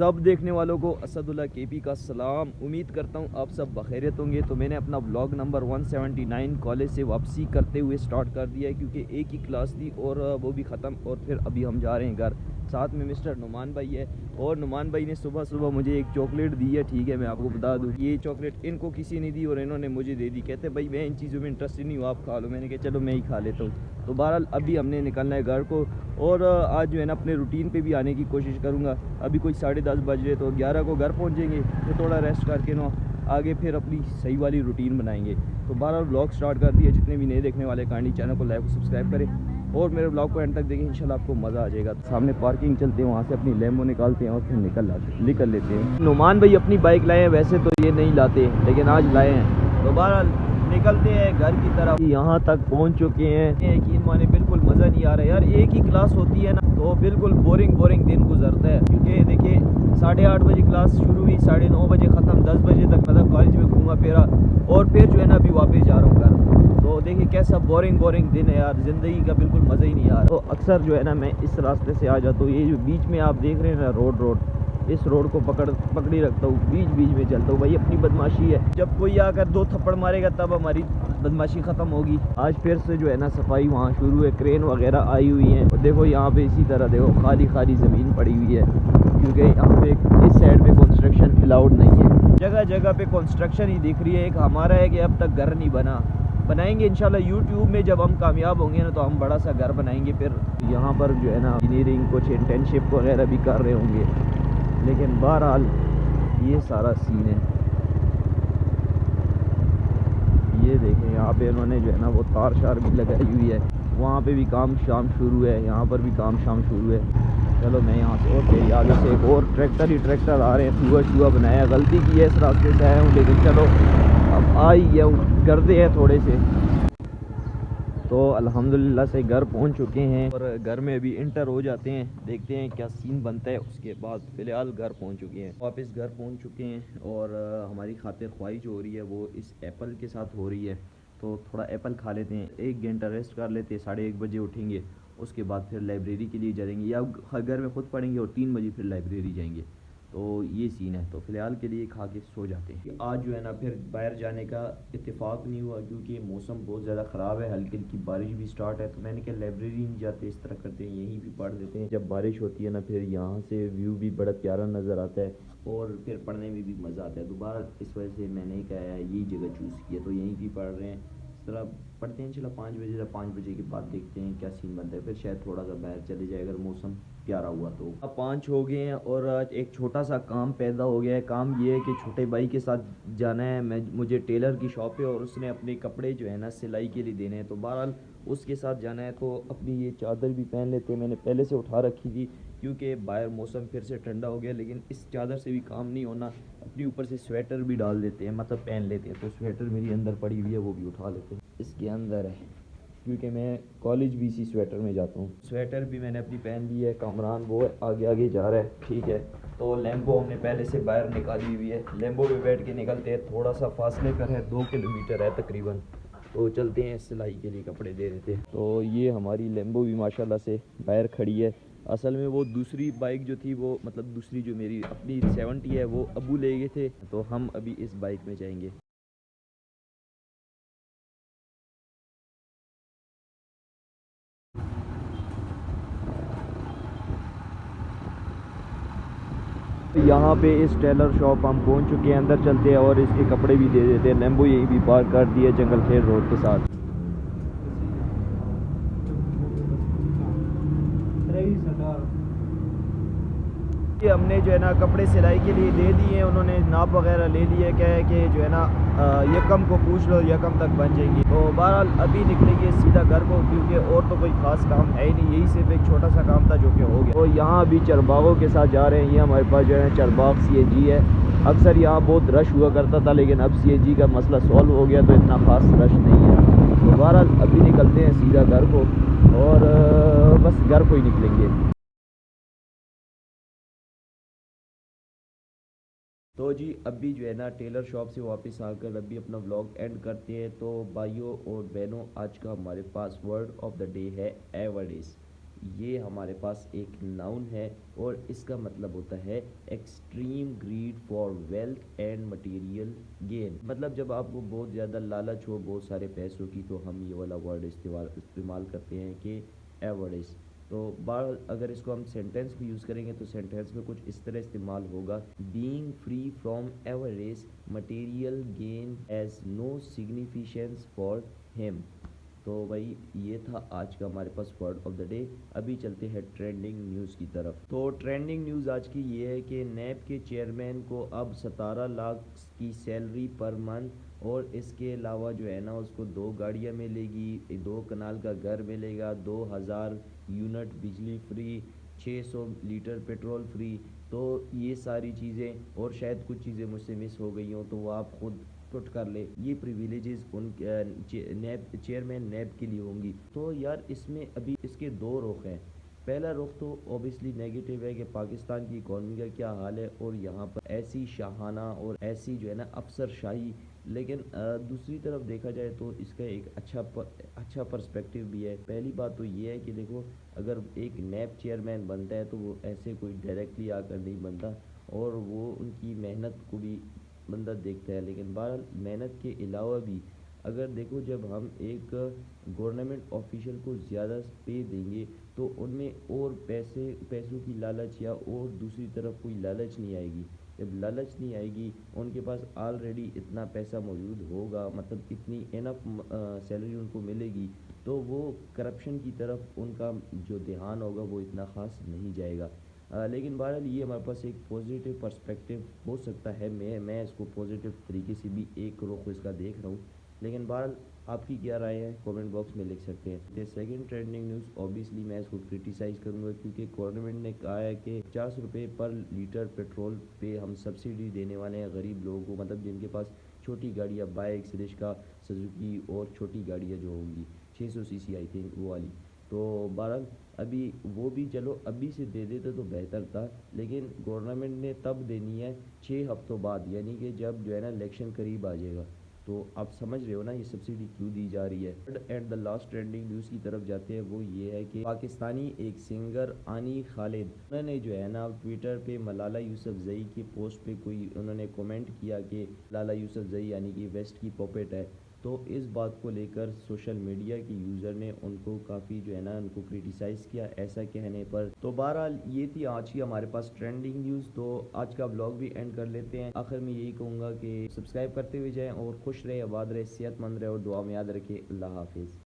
सब देखने वालों को असदुल्ला केपी का सलाम। उम्मीद करता हूँ आप सब बखैरियत होंगे। तो मैंने अपना व्लॉग नंबर 179 कॉलेज से वापसी करते हुए स्टार्ट कर दिया है, क्योंकि एक ही क्लास थी और वो भी ख़त्म। और फिर अभी हम जा रहे हैं घर। साथ में मिस्टर नुमान भाई है, और नुमान भाई ने सुबह सुबह मुझे एक चॉकलेट दी है। ठीक है, मैं आपको बता दूँ, ये चॉकलेट इनको किसी ने दी और इन्होंने मुझे दे दी। कहते भाई मैं इन चीज़ों में इंटरेस्टेड नहीं हूँ, आप खा लो। मैंने कहा चलो मैं ही खा लेता हूँ। तो बहरहाल अभी हमने निकलना है घर को, और आज जो है ना अपने रूटीन पे भी आने की कोशिश करूँगा। अभी कोई 10:30 बज रहे, तो 11 को घर पहुँचेंगे, फिर थोड़ा रेस्ट करके ना आगे फिर अपनी सही वाली रूटीन बनाएंगे। तो बहरहाल व्लॉग स्टार्ट कर दिया। जितने भी नए देखने वाले काइंडली चैनल को लाइक और सब्सक्राइब करें, और मेरे ब्लॉग को एंड तक देखें, इंशाल्लाह आपको मज़ा आ जाएगा। तो सामने पार्किंग चलते हैं, वहाँ से अपनी लेम्बो निकालते हैं और फिर निकल लेते हैं। नुमान भाई अपनी बाइक लाए हैं, वैसे तो ये नहीं लाते लेकिन आज लाए हैं। तो बहरहाल निकलते हैं घर की तरफ। यहाँ तक पहुँच चुके हैं। यकीन माने बिल्कुल मज़ा नहीं आ रहा है यार। एक ही क्लास होती है ना, तो बिल्कुल बोरिंग दिन गुजरता है। क्योंकि देखिए 8:30 बजे क्लास शुरू हुई, 9:30 बजे ख़त्म, 10 बजे तक मतलब कॉलेज में घूमा फिरा, और फिर जो है ना अभी वापस जा रहा हूँ घर। तो देखिए कैसा बोरिंग दिन है यार, ज़िंदगी का बिल्कुल मज़ा ही नहीं आ रहा। तो अक्सर जो है ना मैं इस रास्ते से आ जाता हूँ। ये जो बीच में आप देख रहे हैं ना रोड, इस रोड को पकड़ी रखता हूँ, बीच में चलता हूँ। भाई अपनी बदमाशी है, जब कोई आकर 2 थप्पड़ मारेगा तब हमारी बदमाशी ख़त्म होगी। आज फिर से जो है ना सफाई वहाँ शुरू है, क्रेन वगैरह आई हुई हैं। और देखो यहाँ पे इसी तरह देखो खाली ज़मीन पड़ी हुई है, क्योंकि यहाँ पे इस साइड पे कंस्ट्रक्शन अलाउड नहीं है। जगह जगह पे कंस्ट्रक्शन ही दिख रही है। एक हमारा है कि अब तक घर नहीं बनाएंगे इंशाल्लाह। यूट्यूब में जब हम कामयाब होंगे ना, तो हम बड़ा सा घर बनाएंगे। फिर यहाँ पर जो है ना इंजीनियरिंग कुछ इंटर्नशिप वगैरह भी कर रहे होंगे। लेकिन बहरहाल ये सारा सीन है। ये देखें यहाँ पे इन्होंने जो है ना वो तार शार भी लगाई हुई है। वहाँ पे भी काम शाम शुरू है, यहाँ पर भी काम शाम शुरू है। चलो मैं यहाँ से, और फिर आगे से एक और ट्रैक्टर आ रहे हैं। धुआं बनाया, गलती की है, इस रास्ते से आया हूँ, लेकिन चलो अब आ ही गया हूँ। गर्दे हैं थोड़े से। तो अल्हम्दुलिल्लाह से घर पहुंच चुके हैं, और घर में अभी इंटर हो जाते हैं, देखते हैं क्या सीन बनता है उसके बाद। फ़िलहाल घर पहुंच चुके हैं, वापस घर पहुंच चुके हैं। और हमारी खातिर ख्वाही जो हो रही है वो इस एप्पल के साथ हो रही है। तो थोड़ा एप्पल खा लेते हैं, 1 घंटा रेस्ट कर लेते हैं, 1:30 बजे उठेंगे। उसके बाद फिर लाइब्रेरी के लिए जाएंगे, या घर में ख़ुद पढ़ेंगे, और 3 बजे फिर लाइब्रेरी जाएंगे। तो ये सीन है। तो फ़िलहाल के लिए खा के सो जाते हैं। आज जो है ना फिर बाहर जाने का इत्तेफाक नहीं हुआ, क्योंकि मौसम बहुत ज़्यादा ख़राब है, हल्की हल्की बारिश भी स्टार्ट है। तो मैंने कहा लाइब्रेरी नहीं जाते, इस तरह करते हैं यहीं भी पढ़ लेते हैं। जब बारिश होती है ना, फिर यहाँ से व्यू भी बड़ा प्यारा नज़र आता है, और फिर पढ़ने में भी मज़ा आता है। दोबारा इस वजह से मैंने कहा यही जगह चूज़ की है, तो यहीं भी पढ़ रहे हैं। इस तरह पढ़ते हैं इंशाल्लाह 5 बजे तक। 5 बजे के बाद देखते हैं क्या सीन बनता है, फिर शायद थोड़ा सा बाहर चले जाए अगर मौसम प्यारा हुआ तो। अब 5 हो गए हैं, और आज एक छोटा सा काम पैदा हो गया है। काम ये है कि छोटे भाई के साथ जाना है। मुझे टेलर की शॉप है, और उसने अपने कपड़े जो है ना सिलाई के लिए देने हैं। तो बहरहाल उसके साथ जाना है। तो अपनी ये चादर भी पहन लेते हैं, मैंने पहले से उठा रखी थी, क्योंकि बाहर मौसम फिर से ठंडा हो गया। लेकिन इस चादर से भी काम नहीं होना, अपनी ऊपर से स्वेटर भी डाल देते हैं, मतलब पहन लेते हैं। तो स्वेटर मेरी अंदर पड़ी हुई है, वो भी उठा लेते हैं, इसके अंदर है, क्योंकि मैं कॉलेज भी इसी स्वेटर में जाता हूँ। स्वेटर भी मैंने अपनी पहन ली है। कामरान वो आगे जा रहा है, ठीक है। तो लेम्बो हमने पहले से बाहर निकाली हुई है, लेम्बो पे बैठ के निकलते हैं। थोड़ा सा फासले पर है, 2 किलोमीटर है तकरीबन। तो चलते हैं, सिलाई के लिए कपड़े दे देते हैं। तो ये हमारी लेम्बो भी माशाल्लाह से बाहर खड़ी है। असल में वो दूसरी बाइक जो थी, वो मतलब दूसरी जो मेरी अपनी 70 है, वो अबू ले गए थे। तो हम अभी इस बाइक में जाएंगे। यहाँ पे इस टेलर शॉप हम पहुँच चुके हैं, अंदर चलते हैं और इसके कपड़े भी दे देते हैं। लेम्बो यहीं भी पार्क कर दिए जंगल खेर रोड के साथ। ये हमने जो है ना कपड़े सिलाई के लिए दे दिए हैं, उन्होंने नाप वगैरह ले लिए। क्या है कि जो है ना यकम को पूछ लो, यकम तक बन जाएंगी। तो बहरहाल अभी निकलेंगे सीधा घर को, क्योंकि और तो कोई ख़ास काम है ही नहीं, यही सिर्फ एक छोटा सा काम था जो कि हो गया। तो यहाँ अभी चरबागों के साथ जा रहे हैं। ये हमारे पास जो है चरबाग CNG है। अक्सर यहाँ बहुत रश हुआ करता था, लेकिन अब CNG का मसला सॉल्व हो गया, तो इतना ख़ास रश नहीं है। तो बहरहाल अभी निकलते हैं सीधा घर को, और बस घर को ही निकलेंगे। तो जी अभी जो है ना टेलर शॉप से वापस आकर अभी अपना व्लॉग एंड करते हैं। तो भाइयों और बहनों, आज का हमारे पास वर्ड ऑफ द डे है एवरडेज। ये हमारे पास एक नाउन है और इसका मतलब होता है extreme greed for wealth and material gain. मतलब जब आपको बहुत ज़्यादा लालच हो बहुत सारे पैसों की, तो हम ये वाला वर्ड इस्तेमाल करते हैं कि एवरेज। तो बार अगर इसको हम सेंटेंस भी यूज़ करेंगे तो सेंटेंस में कुछ इस तरह इस्तेमाल होगा, being free from average material gain has no significance for him. तो भाई ये था आज का हमारे पास वर्ड ऑफ द डे। अभी चलते हैं ट्रेंडिंग न्यूज़ की तरफ। तो ट्रेंडिंग न्यूज़ आज की ये है कि नैब के चेयरमैन को अब 17 लाख की सैलरी पर मंथ और इसके अलावा जो है ना उसको 2 गाड़ियाँ मिलेगी, 2 कनाल का घर मिलेगा, 2000 यूनिट बिजली फ्री, 600 लीटर पेट्रोल फ्री। तो ये सारी चीज़ें और शायद कुछ चीज़ें मुझसे मिस हो गई हों तो वो आप खुद पुट कर ले। ये प्रिविलेजेस उन नैब चेयरमैन नैब के लिए होंगी। तो यार इसमें अभी इसके 2 रुख हैं। पहला रुख तो ऑब्वियसली नेगेटिव है कि पाकिस्तान की इकॉनमी का क्या हाल है और यहाँ पर ऐसी शाहाना और ऐसी जो है ना अफसरशाही। लेकिन दूसरी तरफ देखा जाए तो इसका एक अच्छा पर्सपेक्टिव भी है। पहली बात तो ये है कि देखो, अगर एक नैब चेयरमैन बनता है तो वो ऐसे कोई डायरेक्टली आकर नहीं बनता और वो उनकी मेहनत को भी बंदा देखता है। लेकिन बहरहाल मेहनत के अलावा भी अगर देखो, जब हम एक गवर्नमेंट ऑफिशियल को ज़्यादा पे देंगे तो उनमें और पैसों की लालच या और दूसरी तरफ कोई लालच नहीं आएगी। जब लालच नहीं आएगी, उनके पास ऑलरेडी इतना पैसा मौजूद होगा, मतलब इतनी इनफ सैलरी उनको मिलेगी, तो वो करप्शन की तरफ उनका जो ध्यान होगा वो इतना ख़ास नहीं जाएगा। लेकिन बहरहाल ये हमारे पास एक पॉजिटिव पर्सपेक्टिव हो सकता है। मैं इसको पॉजिटिव तरीके से भी एक रुख इसका देख रहा हूँ। लेकिन बहरहाल आपकी क्या राय है कमेंट बॉक्स में लिख सकते हैं। ये सेकंड ट्रेंडिंग न्यूज़ ऑब्वियसली मैं इसको क्रिटिसाइज़ करूँगा क्योंकि गवर्नमेंट ने कहा है कि 50 रुपये पर लीटर पेट्रोल पे हम सब्सिडी देने वाले हैं गरीब लोगों को, मतलब जिनके पास छोटी गाड़ियाँ, बाइक्स, रिक्शा, सुजुकी और छोटी गाड़ियाँ जो होंगी 600 सीसी आई थिंक वो वाली। तो बहरहाल अभी वो भी चलो अभी से दे देते तो बेहतर था, लेकिन गवर्नमेंट ने तब देनी है 6 हफ्तों बाद, यानी कि जब जो है ना इलेक्शन करीब आ जाएगा। तो आप समझ रहे हो ना ये सब्सिडी क्यों दी जा रही है। And the last trending news की तरफ जाते हैं। वो ये है कि पाकिस्तानी एक सिंगर आनी खालिद, उन्होंने जो है ना ट्विटर पे मलाला यूसुफजई की पोस्ट पे कोई उन्होंने कमेंट किया कि लाला यूसुफजई यानी कि वेस्ट की पॉपेट है। तो इस बात को लेकर सोशल मीडिया के यूज़र ने उनको काफ़ी जो है ना उनको क्रिटिसाइज़ किया ऐसा कहने पर। तो बहरहाल ये थी आज की हमारे पास ट्रेंडिंग न्यूज़। तो आज का ब्लॉग भी एंड कर लेते हैं। आखिर में यही कहूँगा कि सब्सक्राइब करते हुए जाएं और खुश रहे, आबाद रहे, सेहतमंद रहे और दुआ में याद रखें। अल्लाह हाफिज़।